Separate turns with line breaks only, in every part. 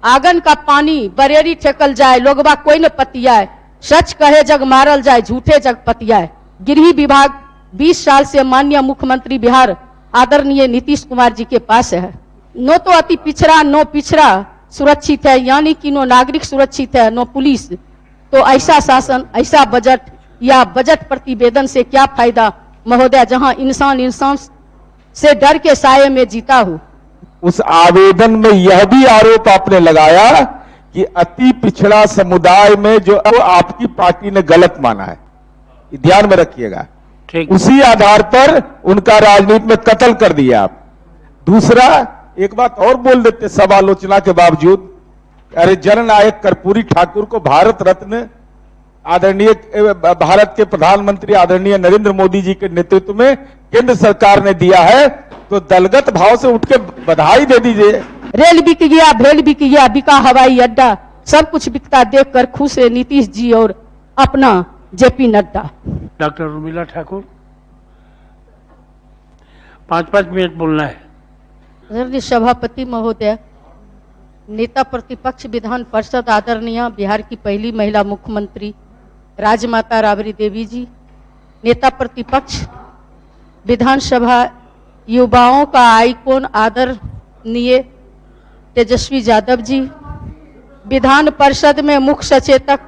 आंगन का पानी बरेरी ठेकल जाए, लोगबा कोई न पतियाए, सच कहे जग मारल जाए, झूठे जग पतियाए। गृह विभाग 20 साल से माननीय मुख्यमंत्री बिहार आदरणीय नीतीश कुमार जी के पास है। नो तो अति पिछड़ा, नो पिछड़ा सुरक्षित है, यानी कि नो नागरिक सुरक्षित है, नो पुलिस। तो ऐसा शासन, ऐसा बजट या बजट प्रतिवेदन से क्या फायदा महोदय, जहां इंसान इंसान से डर के साये में जीता हो।
उस आवेदन में यह भी आरोप आपने लगाया कि अति पिछड़ा समुदाय में जो आपकी पार्टी ने गलत माना है, ध्यान में रखिएगा। उसी आधार पर उनका राजनीति में कत्ल कर दिया आप। दूसरा एक बात और बोल देते सब आलोचना के बावजूद, अरे जननायक कर्पूरी ठाकुर को भारत रत्न आदरणीय भारत के प्रधानमंत्री आदरणीय नरेंद्र मोदी जी के नेतृत्व में केंद्र सरकार ने दिया है, तो दलगत भाव से उठ के बधाई दे दीजिए।
रेल बिक गया, भेल बिक गया, बिका हवाई अड्डा, सब कुछ बिकता देखकर खुश है नीतीश जी और अपना JP Nadda.
Doctor Urmila Thakur, 5-5 minute बोलना है।
सभापति महोदय, नेता प्रतिपक्ष विधान परिषद आदरणीय बिहार की पहली महिला मुख्यमंत्री राजमाता राबड़ी देवी जी, नेता प्रतिपक्ष विधानसभा युवाओं का आइकॉन आदरणीय तेजस्वी यादव जी, विधान परिषद में मुख्य सचेतक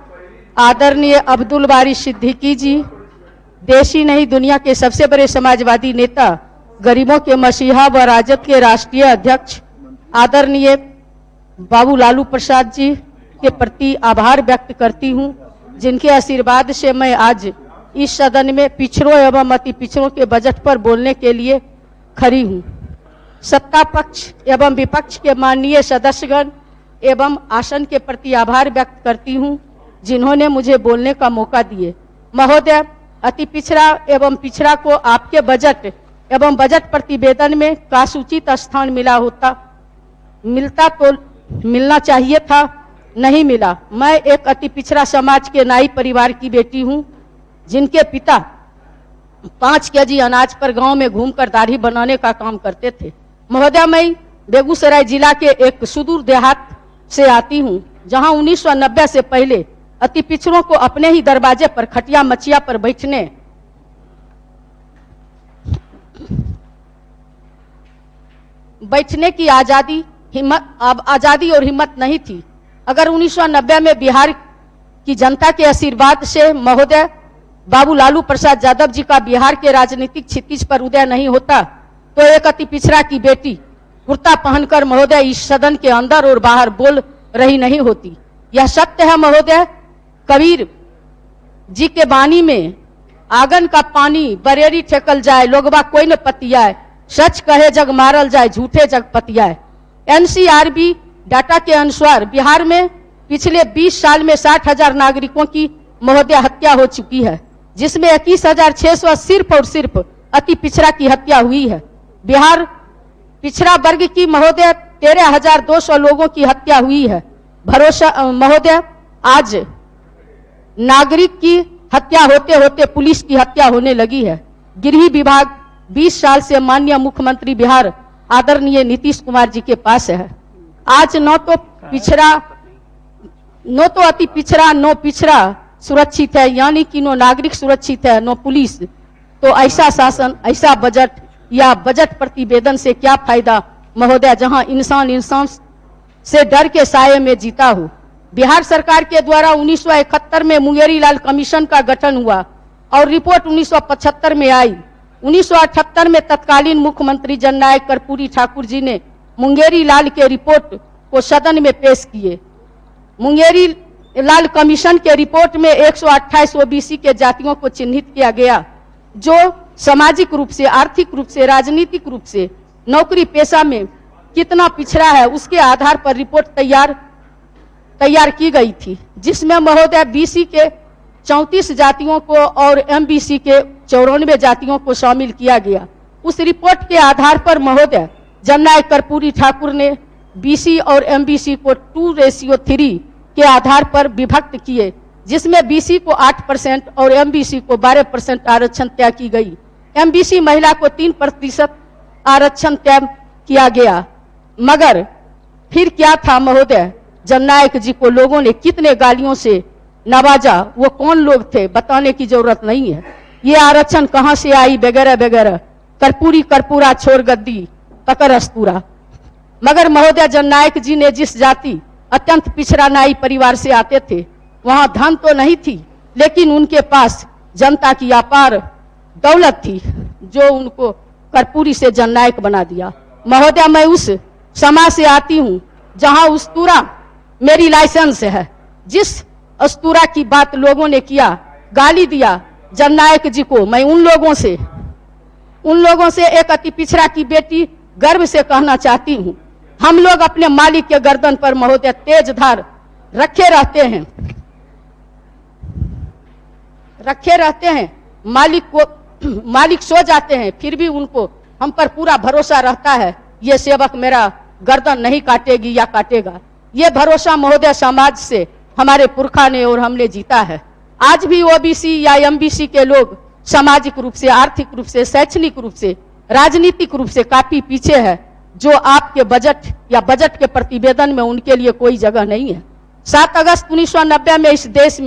आदरणीय अब्दुल बारी सिद्दीकी जी, देश ही नहीं दुनिया के सबसे बड़े समाजवादी नेता, गरीबों के मसीहा व राजद के राष्ट्रीय अध्यक्ष आदरणीय बाबू लालू प्रसाद जी के प्रति आभार व्यक्त करती हूं, जिनके आशीर्वाद से मैं आज इस सदन में पिछड़ों एवं अति पिछड़ों के बजट पर बोलने के लिए खड़ी हूं। सत्ता पक्ष एवं विपक्ष के माननीय सदस्यगण एवं आसन के प्रति आभार व्यक्त करती हूं, जिन्होंने मुझे बोलने का मौका दिए। महोदय, अति पिछड़ा एवं पिछड़ा को आपके बजट एवं बजट प्रतिवेदन में कासूचित स्थान मिलता तो मिलना चाहिए था, नहीं मिला। मैं एक अति पिछड़ा समाज के नाई परिवार की बेटी हूं, जिनके पिता 5 केजी अनाज पर गांव में घूमकर दाढ़ी बनाने का काम करते थे। महोदय, मैं बेगूसराय जिला के एक सुदूर देहात से आती हूं, जहां 1990 से पहले अति पिछड़ों को अपने ही दरवाजे पर खटिया मचिया पर बैठने की आजादी और हिम्मत नहीं थी। अगर 1990 में बिहार की जनता के आशीर्वाद से महोदय बाबू लालू प्रसाद यादव जी का बिहार के राजनीतिक क्षितिज पर उदय नहीं होता, तो एक अति पिछड़ा की बेटी कुर्ता पहनकर महोदय इस सदन के अंदर और बाहर बोल रही नहीं होती। यह सत्य है महोदय, कबीर जी के बानी में आंगन का पानी बरेरी ठेकल जाए, लोगबा कोई न पतियाए, सच कहे जग मारल जाए, झूठे जग पतियाए। एनसीआरबी डाटा के अनुसार बिहार में पिछले 20 साल में 60,000 नागरिकों की महोदय हत्या हो चुकी है, जिसमें 21,600 सिर्फ और सिर्फ अति पिछड़ा की हत्या हुई है। बिहार पिछड़ा वर्ग की महोदय 13,200 लोगों की हत्या हुई है। भरोसा महोदय, आज नागरिक की हत्या होते होते पुलिस की हत्या होने लगी है। गृह विभाग 20 साल से माननीय मुख्यमंत्री बिहार आदरणीय नीतीश कुमार जी के पास है। आज न तो अति पिछड़ा, नो पिछड़ा सुरक्षित है, यानी कि नो नागरिक सुरक्षित है, नो पुलिस। तो ऐसा शासन, ऐसा बजट या बजट प्रतिवेदन से क्या फायदा महोदय, जहां इंसान इंसान से डर के साये में जीता हो। बिहार सरकार के द्वारा 1971 में मुंगेरी लाल कमीशन का गठन हुआ और रिपोर्ट 1975 में आई। 1978 में तत्कालीन मुख्यमंत्री जननायक कर्पूरी ठाकुर जी ने मुंगेरी लाल के रिपोर्ट को सदन में पेश किए। मुंगेरी लाल कमीशन के रिपोर्ट में 128 ओबीसी के जातियों को चिन्हित किया गया, जो सामाजिक रूप से, आर्थिक रूप से, राजनीतिक रूप से, नौकरी पेशा में कितना पिछड़ा है, उसके आधार पर रिपोर्ट तैयार की गई थी, जिसमें महोदय बीसी के 34 जातियों को और एमबीसी के 94 जातियों को शामिल किया गया। उस रिपोर्ट के आधार पर महोदय जननायक कर्पूरी ठाकुर ने बीसी और एमबीसी को 2:3 के आधार पर विभक्त किए, जिसमें बीसी को 8% और एमबीसी को 12% आरक्षण तय की गई। एमबीसी महिला को 3% आरक्षण तय किया गया। मगर फिर क्या था महोदय, जननायक जी को लोगों ने कितने गालियों से नवाजा, वो कौन लोग थे बताने की जरूरत नहीं है। ये आरक्षण कहां से आई वगैरह वगैरह, कर्पूरी कर्पूरा छोड़ गद्दी ककर अस्तूरा। मगर महोदय जननायक जी ने जिस जाति अत्यंत पिछड़ा नाई परिवार से आते थे, वहां धन तो नहीं थी, लेकिन उनके पास जनता की अपार दौलत थी जो उनको कर्पूरी से जननायक बना दिया। महोदय मैं उस समाज से आती हूं जहां उस्तूरा मेरी लाइसेंस है। जिस अस्तूरा की बात लोगों ने किया, गाली दिया जननायक जी को, मैं उन लोगों से एक अति पिछड़ा की बेटी गर्व से कहना चाहती हूं, हम लोग अपने मालिक के गर्दन पर महोदय तेज धार रखे रहते हैं। मालिक सो जाते हैं, फिर भी उनको हम पर पूरा भरोसा रहता है, ये सेवक मेरा गर्दन नहीं काटेगी या काटेगा। ये भरोसा महोदय समाज से हमारे पुरखा ने और हमने जीता है। आज भी ओबीसी या एमबीसी के लोग सामाजिक रूप से, आर्थिक रूप से, शैक्षणिक रूप से, राजनीतिक रूप से काफी पीछे है, जो आपके बजट या बजट के प्रतिवेदन में उनके लिए कोई जगह नहीं है। 7 अगस्त 1990 में इस देश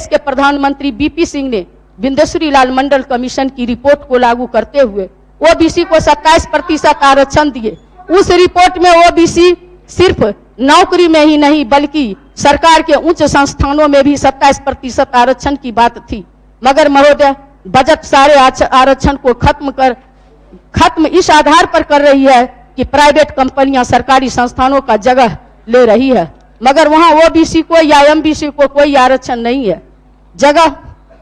के प्रधानमंत्री बीपी सिंह ने बिंदेश्वरी लाल मंडल कमीशन की रिपोर्ट को लागू करते हुए ओबीसी को 27% आरक्षण दिए। उस रिपोर्ट में ओबीसी सिर्फ नौकरी में ही नहीं बल्कि सरकार के उच्च संस्थानों में भी 27% आरक्षण की बात थी। मगर महोदय बजट सारे आरक्षण को खत्म इस आधार पर कर रही है कि प्राइवेट कंपनियां सरकारी संस्थानों का जगह ले रही है, मगर वहां ओबीसी को या एमबीसी को कोई आरक्षण नहीं है। जगह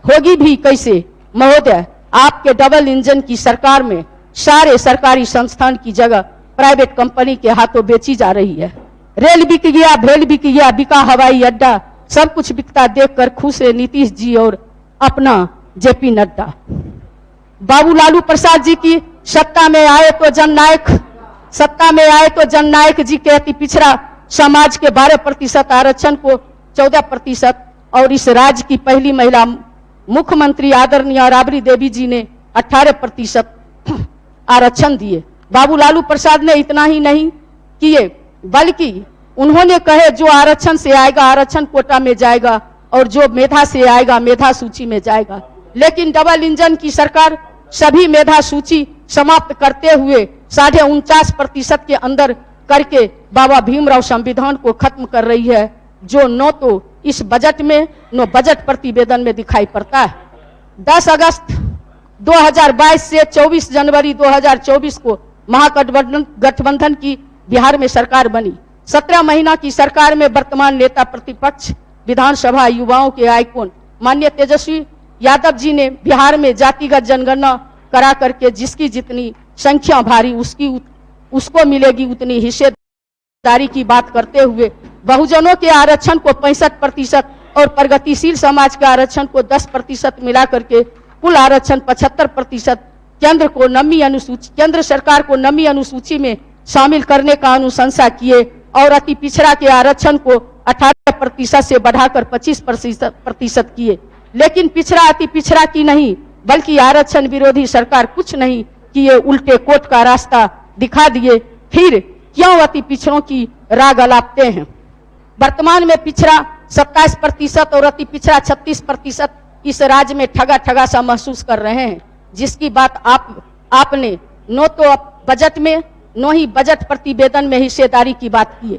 होगी भी कैसे महोदय? आपके डबल इंजन की सरकार में सारे सरकारी संस्थान की जगह प्राइवेट कंपनी के हाथों बेची जा रही है। रेल बिक गया, भेल बिक गया, बिका हवाई अड्डा, सब कुछ बिकता देखकर खुश है नीतीश जी और अपना जेपी नड्डा। बाबू लालू प्रसाद जी की सत्ता में आए तो जननायक जी के अति पिछड़ा समाज के 12% आरक्षण को 14% और इस राज्य की पहली महिला मुख्यमंत्री आदरणीय राबड़ी देवी जी ने 18% आरक्षण दिए। बाबू लालू प्रसाद ने इतना ही नहीं किए बल्कि उन्होंने कहे जो आरक्षण से आएगा आरक्षण कोटा में जाएगा और जो मेधा से आएगा मेधा सूची में जाएगा। लेकिन डबल इंजन की सरकार सभी मेधा सूची समाप्त करते हुए 49.5% के अंदर करके बाबा भीमराव संविधान को खत्म कर रही है, जो न तो इस बजट में न बजट प्रतिवेदन में दिखाई पड़ता है। 10 अगस्त 2022 से 24 जनवरी 2024 को महागठबंधन की बिहार में सरकार बनी। 17 महीना की सरकार में वर्तमान नेता प्रतिपक्ष विधानसभा युवाओं के आइकॉन माननीय तेजस्वी यादव जी ने बिहार में जातिगत जनगणना करा करके जिसकी जितनी संख्या भारी उसको मिलेगी उतनी हिस्सेदारी की बात करते हुए बहुजनों के आरक्षण को 65% और प्रगतिशील समाज के आरक्षण को 10% मिला करके कुल आरक्षण 75%। केंद्र सरकार को नवी अनुसूची में शामिल करने का अनुशंसा किए और अति पिछड़ा के आरक्षण को 18% से बढ़ाकर 25% किए। लेकिन पिछड़ा अति पिछड़ा की नहीं बल्कि आरक्षण विरोधी सरकार कुछ नहीं किए, उल्टे कोर्ट का रास्ता दिखा दिए। फिर क्यों अति पिछड़ों की राग अलापते हैं? वर्तमान में पिछड़ा 27% और अति पिछड़ा 36% इस राज्य में ठगा सा महसूस कर रहे हैं, जिसकी बात आपने नो तो बजट में नो ही बजट प्रतिवेदन में हिस्सेदारी की बात की है।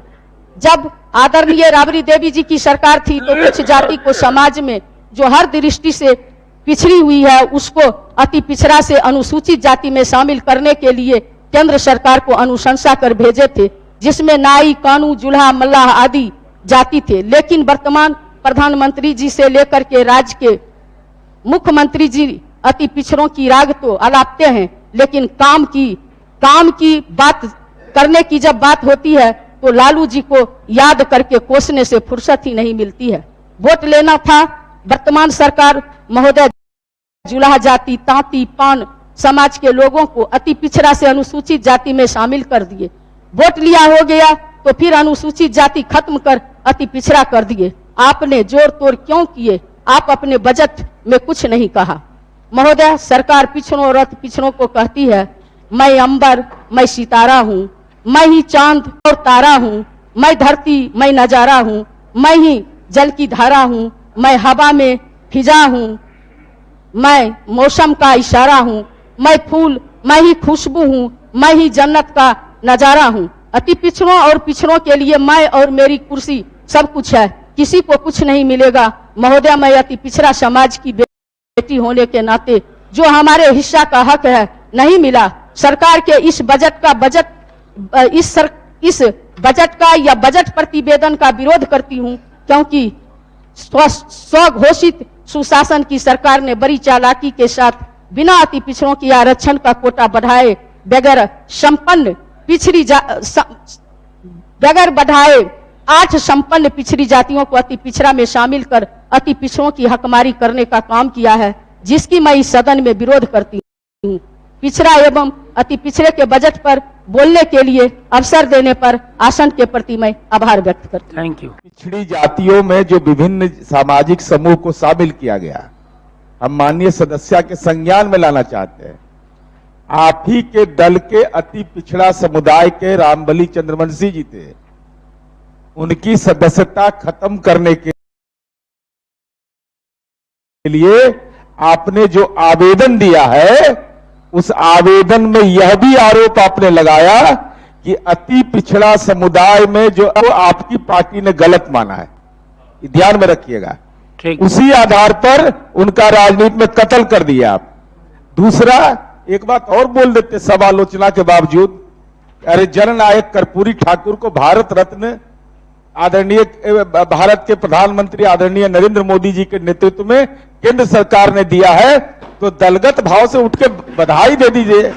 जब आदरणीय राबड़ी देवी जी की सरकार थी तो कुछ जाति को समाज में जो हर दृष्टि से पिछड़ी हुई है उसको अति पिछड़ा से अनुसूचित जाति में शामिल करने के लिए केंद्र सरकार को अनुशंसा कर भेजे थे, जिसमें नाई, कानू, जुल्हा, मल्लाह आदि जाति थे। लेकिन वर्तमान प्रधानमंत्री जी से लेकर के राज्य के मुख्यमंत्री जी अति पिछड़ों की राग तो अलापते हैं, लेकिन काम की बात करने की जब बात होती है तो लालू जी को याद करके कोसने से फुर्सत ही नहीं मिलती है। वोट लेना था, वर्तमान सरकार महोदय जुलाहा जाति, तांती, पान समाज के लोगों को अति पिछड़ा से अनुसूचित जाति में शामिल कर दिए। वोट लिया हो गया तो फिर अनुसूचित जाति खत्म कर अति पिछड़ा कर दिए। आपने जोर तोड़ क्यों किए? आप अपने बजट में कुछ नहीं कहा। महोदय सरकार पिछड़ों और अति पिछड़ों को कहती है मैं अंबर, मैं सितारा हूं, मैं ही चांद और तारा हूं, मैं धरती, मैं नजारा हूँ, मैं ही जल की धारा हूँ, मैं हवा में फिजा हूँ, मैं मौसम का इशारा हूँ, मैं फूल, मैं ही खुशबू हूँ, मैं ही जन्नत का नजारा हूँ। अति पिछड़ों और पिछड़ों के लिए मैं और मेरी कुर्सी सब कुछ है, किसी को कुछ नहीं मिलेगा। महोदय, मैं अति पिछड़ा समाज की बेटी होने के नाते जो हमारे हिस्सा का हक है नहीं मिला। सरकार के इस बजट का या बजट प्रतिवेदन का विरोध करती हूं, क्योंकि स्वघोषित सुशासन की सरकार ने बड़ी चालाकी के साथ बिना अति पिछड़ों की आरक्षण का कोटा बढ़ाए बगैर बढ़ाए 8 संपन्न पिछड़ी जातियों को अति पिछड़ा में शामिल कर अति पिछड़ों की हकमारी करने का काम किया है, जिसकी मैं इस सदन में विरोध करती हूँ। पिछड़ा एवं अति पिछड़े के बजट पर बोलने के लिए अवसर देने पर आसन के प्रति मैं आभार व्यक्त करती हूँ।
Thank you.
पिछड़ी जातियों में जो विभिन्न सामाजिक समूह को शामिल किया गया, हम माननीय सदस्य के संज्ञान में लाना चाहते हैं। आप ही के दल के अति पिछड़ा समुदाय के रामबली चंद्रवंशी जी थे, उनकी सदस्यता खत्म करने के लिए आपने जो आवेदन दिया है, उस आवेदन में यह भी आरोप आपने लगाया कि अति पिछड़ा समुदाय में जो आपकी पार्टी ने गलत माना है, ध्यान में रखिएगा।
ठीक।
उसी आधार पर उनका राजनीति में कत्ल कर दिया आप। दूसरा, एक बात और बोल देते सब आलोचना के बावजूद, अरे जननायक कर्पूरी ठाकुर को भारत रत्न आदरणीय भारत के प्रधानमंत्री आदरणीय नरेंद्र मोदी जी के नेतृत्व में केंद्र सरकार ने दिया है, तो दलगत भाव से उठ के बधाई दे दीजिए।